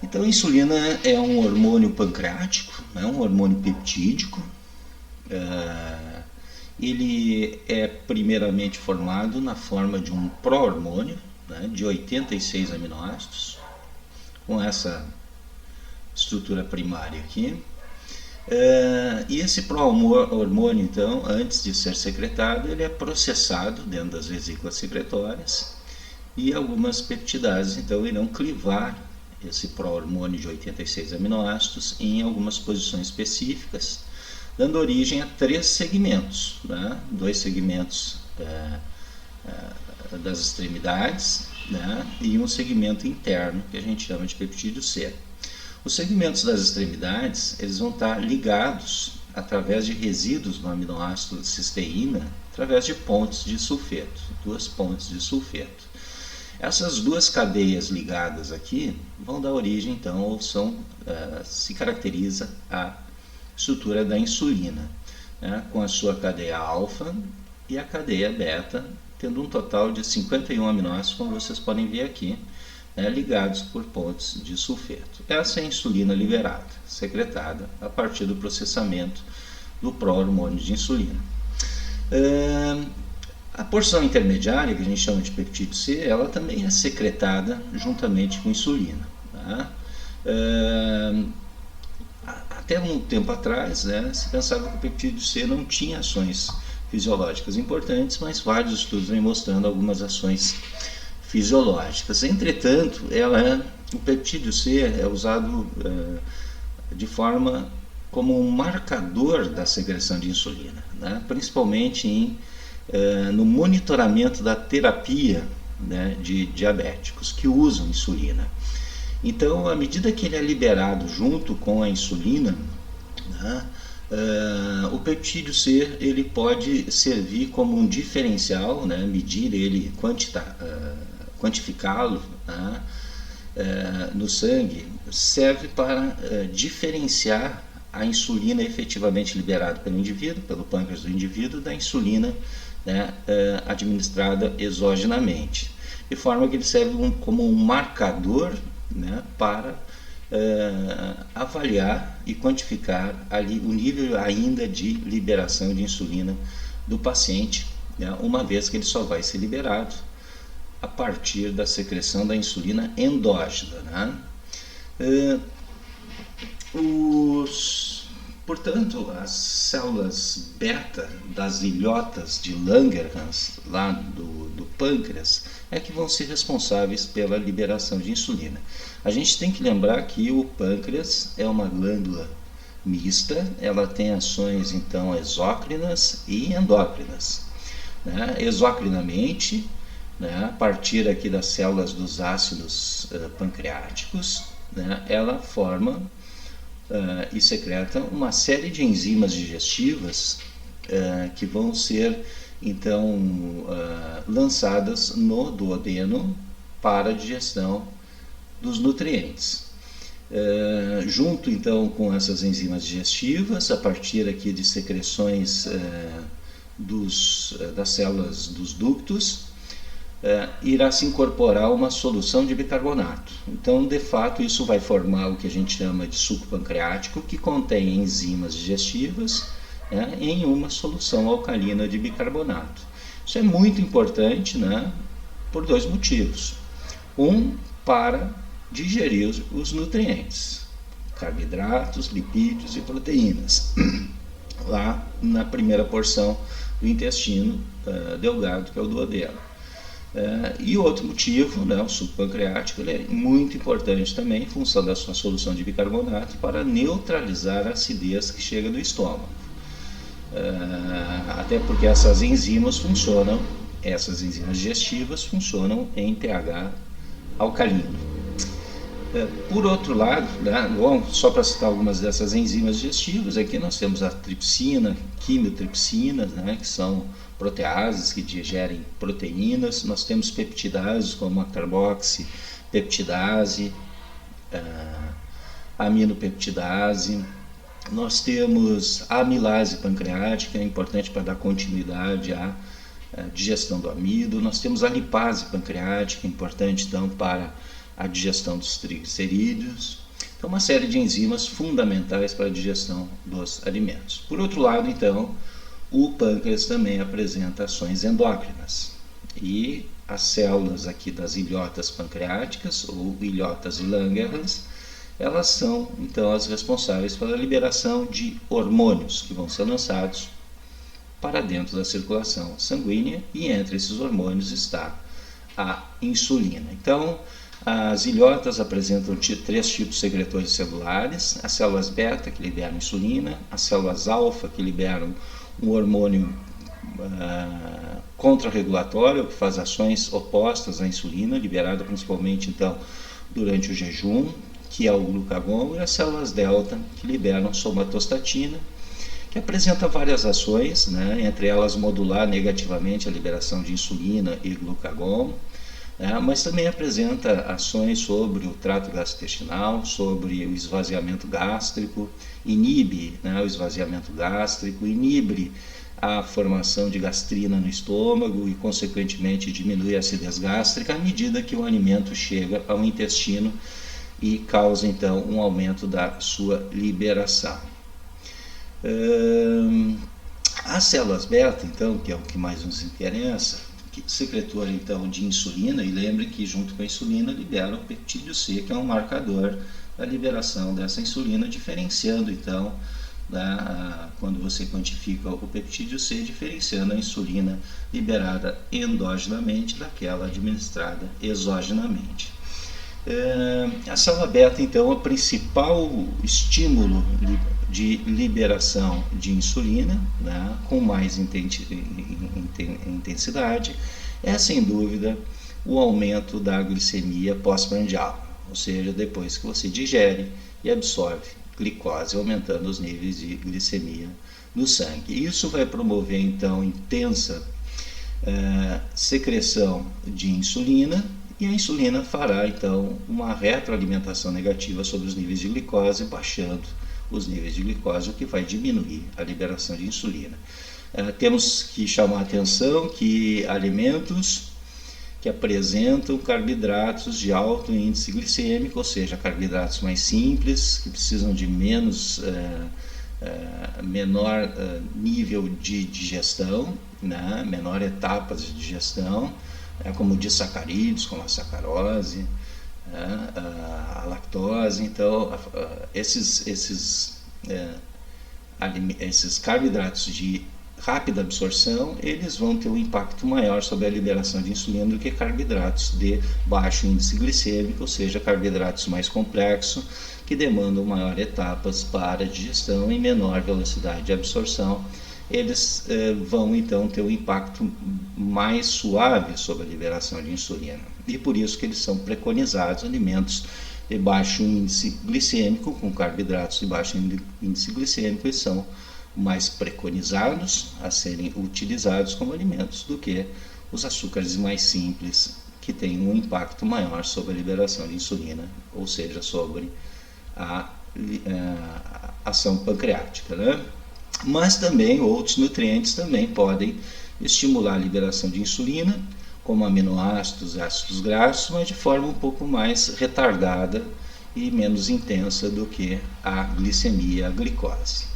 Então, a insulina é um hormônio pancreático, é um hormônio peptídico. Ele é primeiramente formado na forma de um pró-hormônio, né, de 86 aminoácidos, com essa estrutura primária aqui. E esse pró-hormônio, então, antes de ser secretado, ele é processado dentro das vesículas secretórias e algumas peptidases, então, irão clivar esse pró-hormônio de 86 aminoácidos em algumas posições específicas, dando origem a 3 segmentos, né? 2 segmentos das extremidades, né? E um segmento interno, que a gente chama de peptídeo C. Os segmentos das extremidades, eles vão estar ligados através de resíduos no aminoácido cisteína, através de pontes de sulfeto, 2 pontes de sulfeto. Essas 2 cadeias ligadas aqui vão dar origem, então, ou se caracteriza a estrutura da insulina, né, com a sua cadeia alfa e a cadeia beta, tendo um total de 51 aminoácidos, como vocês podem ver aqui, né, ligados por pontes de sulfeto. Essa é a insulina liberada, secretada a partir do processamento do pró-hormônio de insulina. A porção intermediária, que a gente chama de peptídeo C, ela também é secretada juntamente com insulina. Tá? Até um tempo atrás, né, se pensava que o peptídeo C não tinha ações fisiológicas importantes, mas vários estudos vêm mostrando algumas ações fisiológicas. Entretanto, o peptídeo C é usado de forma como um marcador da secreção de insulina, né, principalmente no monitoramento da terapia, né, de diabéticos que usam insulina. Então, à medida que ele é liberado junto com a insulina, né, o peptídeo C ele pode servir como um diferencial, né, medir ele, quantificá-lo, né, no sangue, serve para diferenciar a insulina efetivamente liberada pelo indivíduo, pelo pâncreas do indivíduo, da insulina, né, administrada exogenamente, de forma que ele serve como um marcador, né, para avaliar e quantificar ali o nível ainda de liberação de insulina do paciente, né, uma vez que ele só vai ser liberado a partir da secreção da insulina endógena, né? Portanto, as células beta das ilhotas de Langerhans, lá do pâncreas, é que vão ser responsáveis pela liberação de insulina. A gente tem que lembrar que o pâncreas é uma glândula mista, ela tem ações, então, exócrinas e endócrinas. Né? Exocrinamente, né, a partir aqui das células dos ácidos pancreáticos, né, ela forma e secreta uma série de enzimas digestivas que vão ser, então, lançadas no duodeno para a digestão dos nutrientes. Junto, então, com essas enzimas digestivas, a partir aqui de secreções das células dos ductos, irá se incorporar uma solução de bicarbonato. Então, de fato, isso vai formar o que a gente chama de suco pancreático, que contém enzimas digestivas, né, em uma solução alcalina de bicarbonato. Isso é muito importante, né, por 2 motivos. Para digerir os nutrientes, carboidratos, lipídios e proteínas, lá na primeira porção do intestino delgado, que é o duodeno. E outro motivo, né, o suco pancreático, ele é muito importante também em função da sua solução de bicarbonato para neutralizar a acidez que chega do estômago. Até porque essas enzimas digestivas funcionam em pH alcalino. Por outro lado, né, bom, só para citar algumas dessas enzimas digestivas, aqui nós temos a tripsina, quimiotripsinas, né, que são proteases que digerem proteínas. Nós temos peptidases como a carboxipeptidase, aminopeptidase. Nós temos a amilase pancreática, é importante para dar continuidade à digestão do amido. Nós temos a lipase pancreática, importante então para a digestão dos triglicerídeos. Então, uma série de enzimas fundamentais para a digestão dos alimentos. Por outro lado, então, o pâncreas também apresenta ações endócrinas. E as células aqui das ilhotas pancreáticas, ou ilhotas de Langerhans, elas são, então, as responsáveis pela liberação de hormônios que vão ser lançados para dentro da circulação sanguínea, e entre esses hormônios está a insulina. Então, as ilhotas apresentam 3 tipos de secretores celulares: as células beta, que liberam insulina, as células alfa, que liberam um hormônio contrarregulatório, que faz ações opostas à insulina, liberada principalmente então durante o jejum, que é o glucagon, e as células delta, que liberam somatostatina, que apresenta várias ações, né? Entre elas modular negativamente a liberação de insulina e glucagon, mas também apresenta ações sobre o trato gastrointestinal, sobre o esvaziamento gástrico, inibe, né, o esvaziamento gástrico, inibe a formação de gastrina no estômago e, consequentemente, diminui a acidez gástrica à medida que o alimento chega ao intestino e causa, então, um aumento da sua liberação. As células beta, então, que é o que mais nos interessa, secretor então de insulina, e lembre que junto com a insulina libera o peptídeo C, que é um marcador da liberação dessa insulina, diferenciando então, quando você quantifica o peptídeo C, diferenciando a insulina liberada endogenamente daquela administrada exogenamente. A célula beta, então, é o principal estímulo de liberação de insulina, né, com mais intensidade, é sem dúvida o aumento da glicemia pós-prandial, ou seja, depois que você digere e absorve glicose, aumentando os níveis de glicemia no sangue. Isso vai promover então intensa secreção de insulina, e a insulina fará então uma retroalimentação negativa sobre os níveis de glicose, baixando os níveis de glicose, o que vai diminuir a liberação de insulina. Temos que chamar a atenção que alimentos que apresentam carboidratos de alto índice glicêmico, ou seja, carboidratos mais simples, que precisam de menor nível de digestão, né, menor etapas de digestão, como disacarídeos, como a sacarose, a lactose. Então, esses carboidratos de rápida absorção, eles vão ter um impacto maior sobre a liberação de insulina do que carboidratos de baixo índice glicêmico, ou seja, carboidratos mais complexos, que demandam maior etapas para a digestão e menor velocidade de absorção. Eles vão então ter um impacto mais suave sobre a liberação de insulina, e por isso que eles são preconizados alimentos de baixo índice glicêmico, com carboidratos de baixo índice glicêmico, e são mais preconizados a serem utilizados como alimentos do que os açúcares mais simples, que têm um impacto maior sobre a liberação de insulina, ou seja, sobre a ação pancreática, né? Mas também outros nutrientes também podem estimular a liberação de insulina, como aminoácidos, ácidos graxos, mas de forma um pouco mais retardada e menos intensa do que a glicemia, a glicose.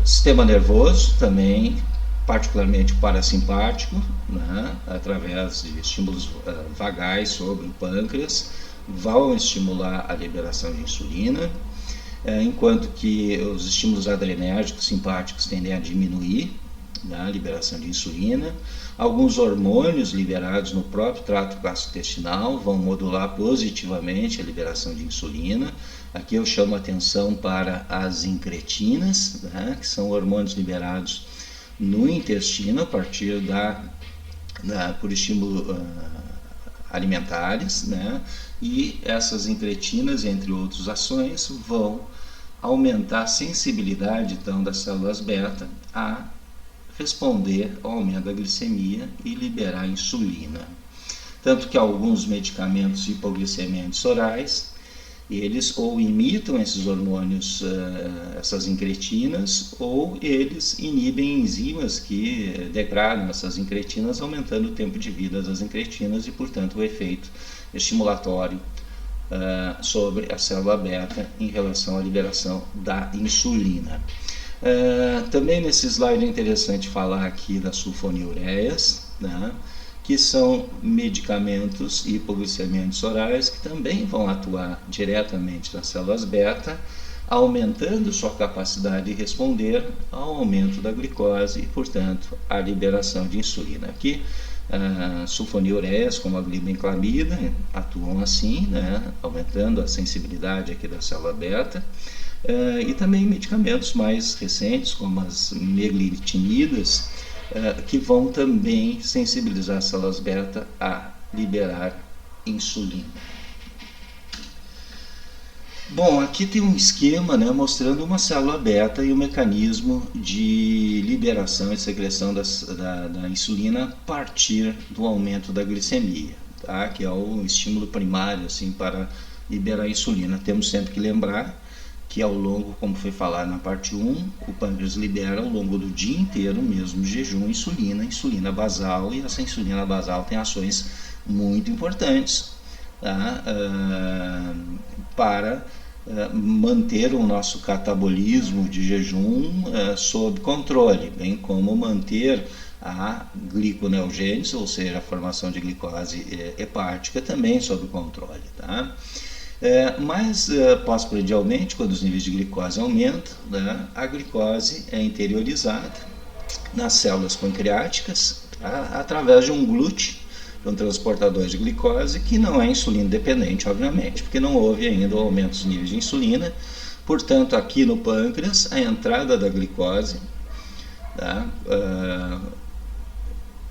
Sistema nervoso também, particularmente parasimpático, né, através de estímulos vagais sobre o pâncreas, vão estimular a liberação de insulina, enquanto que os estímulos adrenérgicos simpáticos tendem a diminuir a liberação de insulina. Alguns hormônios liberados no próprio trato gastrointestinal vão modular positivamente a liberação de insulina. Aqui eu chamo a atenção para as incretinas, né, que são hormônios liberados no intestino a partir por estímulo alimentares, né, e essas incretinas, entre outras ações, vão aumentar a sensibilidade então das células beta a responder ao aumento da glicemia e liberar insulina. Tanto que alguns medicamentos hipoglicemiantes orais, eles ou imitam esses hormônios, essas incretinas, ou eles inibem enzimas que degradam essas incretinas, aumentando o tempo de vida das incretinas e, portanto, o efeito estimulatório sobre a célula beta em relação à liberação da insulina. Também nesse slide é interessante falar aqui das sulfonilureias, né, que são medicamentos hipoglicemiantes orais que também vão atuar diretamente nas células beta, aumentando sua capacidade de responder ao aumento da glicose e, portanto, à liberação de insulina. Aqui, sulfonilureias como a glibenclamida atuam assim, né, aumentando a sensibilidade aqui da célula beta, e também medicamentos mais recentes como as meglitinidas, que vão também sensibilizar as células beta a liberar insulina. Bom, aqui tem um esquema, né, mostrando uma célula beta e o mecanismo de liberação e secreção da insulina a partir do aumento da glicemia, tá? Que é o estímulo primário assim, para liberar a insulina. Temos sempre que lembrar que ao longo, como foi falado na parte 1, o pâncreas libera ao longo do dia inteiro, mesmo jejum, insulina basal, e essa insulina basal tem ações muito importantes, tá? Para manter o nosso catabolismo de jejum sob controle, bem como manter a gliconeogênese, ou seja, a formação de glicose hepática também sob controle, tá? Mas pós-prandialmente, quando os níveis de glicose aumentam, né, a glicose é interiorizada nas células pancreáticas, tá, através de um glúten, um transportador de glicose, que não é insulina dependente, obviamente, porque não houve ainda o aumento dos níveis de insulina. Portanto, aqui no pâncreas, a entrada da glicose, tá,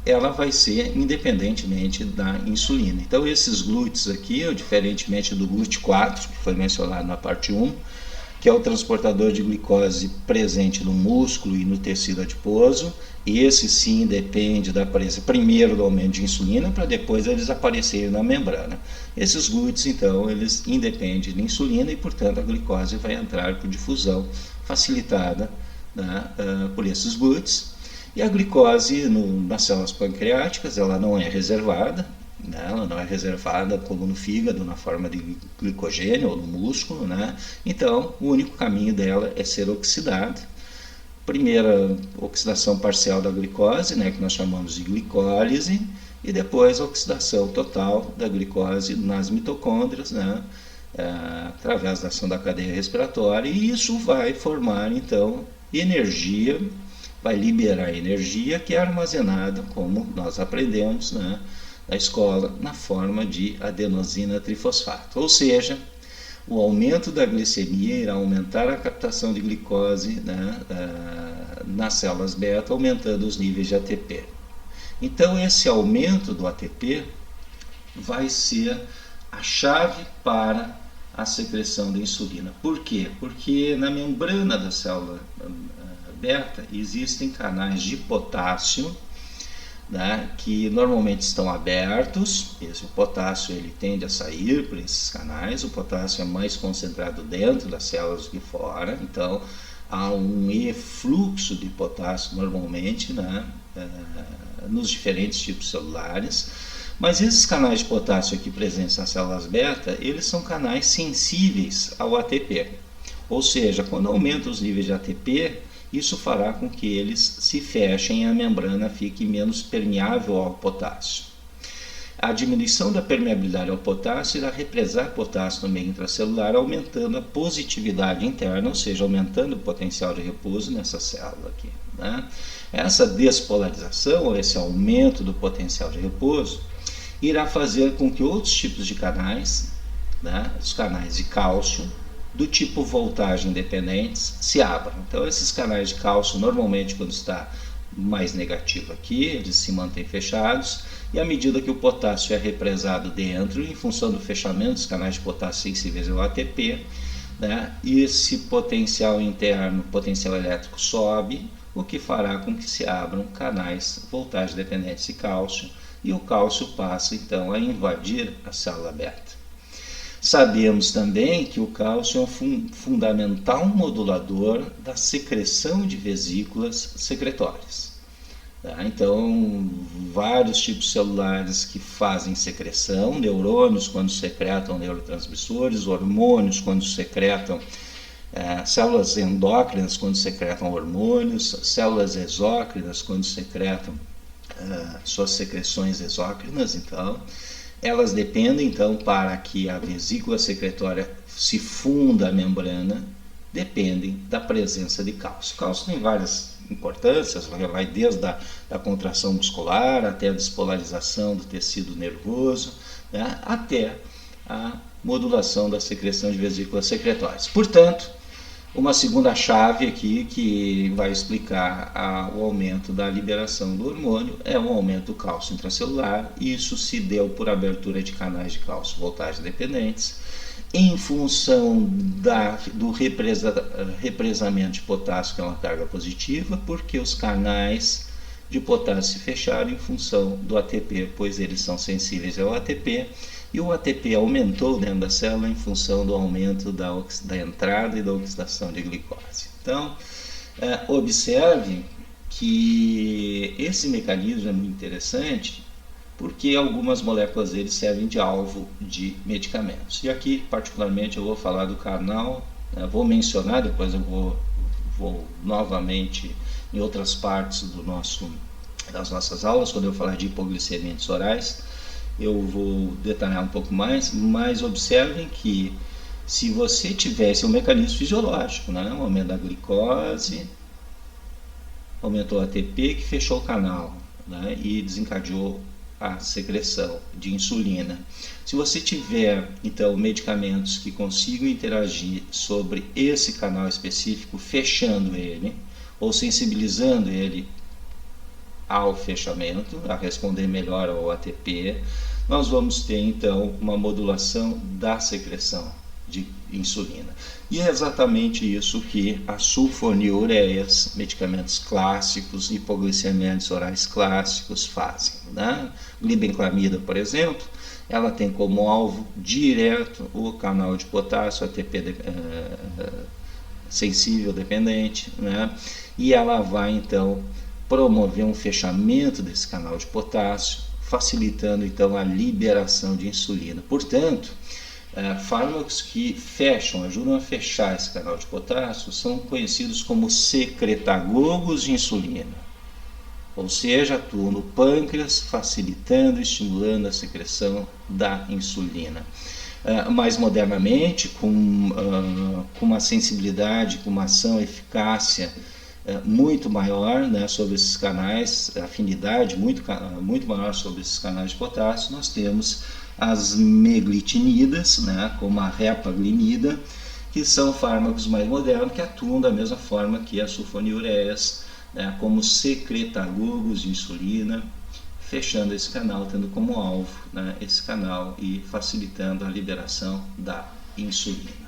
ela vai ser independentemente da insulina. Então, esses glúteos aqui, diferentemente do glúten 4, que foi mencionado na parte 1, que é o transportador de glicose presente no músculo e no tecido adiposo, e esse sim depende da presença primeiro do aumento de insulina, para depois eles aparecerem na membrana. Esses glúteos, então, eles independem de insulina e, portanto, a glicose vai entrar por difusão facilitada, né, por esses glúteos. E a glicose nas células pancreáticas, ela não é reservada, né? Ela não é reservada como no fígado, na forma de glicogênio ou no músculo, né? Então, o único caminho dela é ser oxidada. Primeira oxidação parcial da glicose, né, que nós chamamos de glicólise, e depois a oxidação total da glicose nas mitocôndrias, né, através da ação da cadeia respiratória, e isso vai formar, então, energia, vai liberar energia que é armazenada, como nós aprendemos, né, na escola, na forma de adenosina trifosfato. Ou seja, o aumento da glicemia irá aumentar a captação de glicose, né, nas células beta, aumentando os níveis de ATP. Então, esse aumento do ATP vai ser a chave para a secreção da insulina. Por quê? Porque na membrana da célula beta existem canais de potássio, né, que normalmente estão abertos. O potássio ele tende a sair por esses canais. O potássio é mais concentrado dentro das células do que fora, então há um efluxo de potássio normalmente, né, nos diferentes tipos celulares. Mas esses canais de potássio aqui presentes nas células beta, eles são canais sensíveis ao ATP, ou seja, quando aumenta os níveis de ATP, isso fará com que eles se fechem e a membrana fique menos permeável ao potássio. A diminuição da permeabilidade ao potássio irá represar potássio no meio intracelular, aumentando a positividade interna, ou seja, aumentando o potencial de repouso nessa célula aqui, né? Essa despolarização, ou esse aumento do potencial de repouso, irá fazer com que outros tipos de canais, né, os canais de cálcio, do tipo voltagem dependentes, se abram. Então, esses canais de cálcio, normalmente, quando está mais negativo aqui, eles se mantêm fechados, e à medida que o potássio é represado dentro, em função do fechamento dos canais de potássio sensíveis ao ATP, né, esse potencial interno, potencial elétrico sobe, o que fará com que se abram canais voltagem dependentes de cálcio, e o cálcio passa, então, a invadir a célula beta. Sabemos também que o cálcio é um fundamental modulador da secreção de vesículas secretórias. Tá? Então, vários tipos celulares que fazem secreção, neurônios quando secretam neurotransmissores, hormônios quando secretam células endócrinas quando secretam hormônios, células exócrinas quando secretam suas secreções exócrinas. Então, elas dependem, então, para que a vesícula secretória se funda a membrana, dependem da presença de cálcio. O cálcio tem várias importâncias, vai desde a contração muscular até a despolarização do tecido nervoso, né, até a modulação da secreção de vesículas secretórias. Portanto, uma segunda chave aqui que vai explicar o aumento da liberação do hormônio é o aumento do cálcio intracelular. Isso se deu por abertura de canais de cálcio voltagem dependentes, em função do represamento de potássio, que é uma carga positiva, porque os canais de potássio se fecharam em função do ATP, pois eles são sensíveis ao ATP, e o ATP aumentou dentro da célula em função do aumento da entrada e da oxidação de glicose. Então, observe que esse mecanismo é muito interessante, porque algumas moléculas dele servem de alvo de medicamentos. E aqui, particularmente, eu vou falar do canal, vou mencionar, depois eu vou novamente em outras partes das nossas aulas, quando eu falar de hipoglicemiantes orais, eu vou detalhar um pouco mais, mas observem que se você tivesse um mecanismo fisiológico, né, um aumento da glicose, aumentou o ATP que fechou o canal, né, e desencadeou a secreção de insulina. Se você tiver, então, medicamentos que consigam interagir sobre esse canal específico, fechando ele, ou sensibilizando ele ao fechamento, a responder melhor ao ATP, nós vamos ter, então, uma modulação da secreção de insulina. E é exatamente isso que as sulfonilureias, medicamentos clássicos, hipoglicemiantes orais clássicos fazem, né? Glibenclamida, por exemplo, ela tem como alvo direto o canal de potássio, ATP sensível dependente, né? E ela vai, então, promover um fechamento desse canal de potássio, facilitando, então, a liberação de insulina. Portanto, fármacos que ajudam a fechar esse canal de potássio são conhecidos como secretagogos de insulina, ou seja, atuam no pâncreas, facilitando e estimulando a secreção da insulina. Mais modernamente, com uma sensibilidade, com uma ação, eficácia muito maior, né, sobre esses canais, afinidade muito maior sobre esses canais de potássio, nós temos as meglitinidas, né, como a repaglinida, que são fármacos mais modernos que atuam da mesma forma que as sulfonilureias, né, como secretagogos de insulina, fechando esse canal, tendo como alvo, né, esse canal e facilitando a liberação da insulina.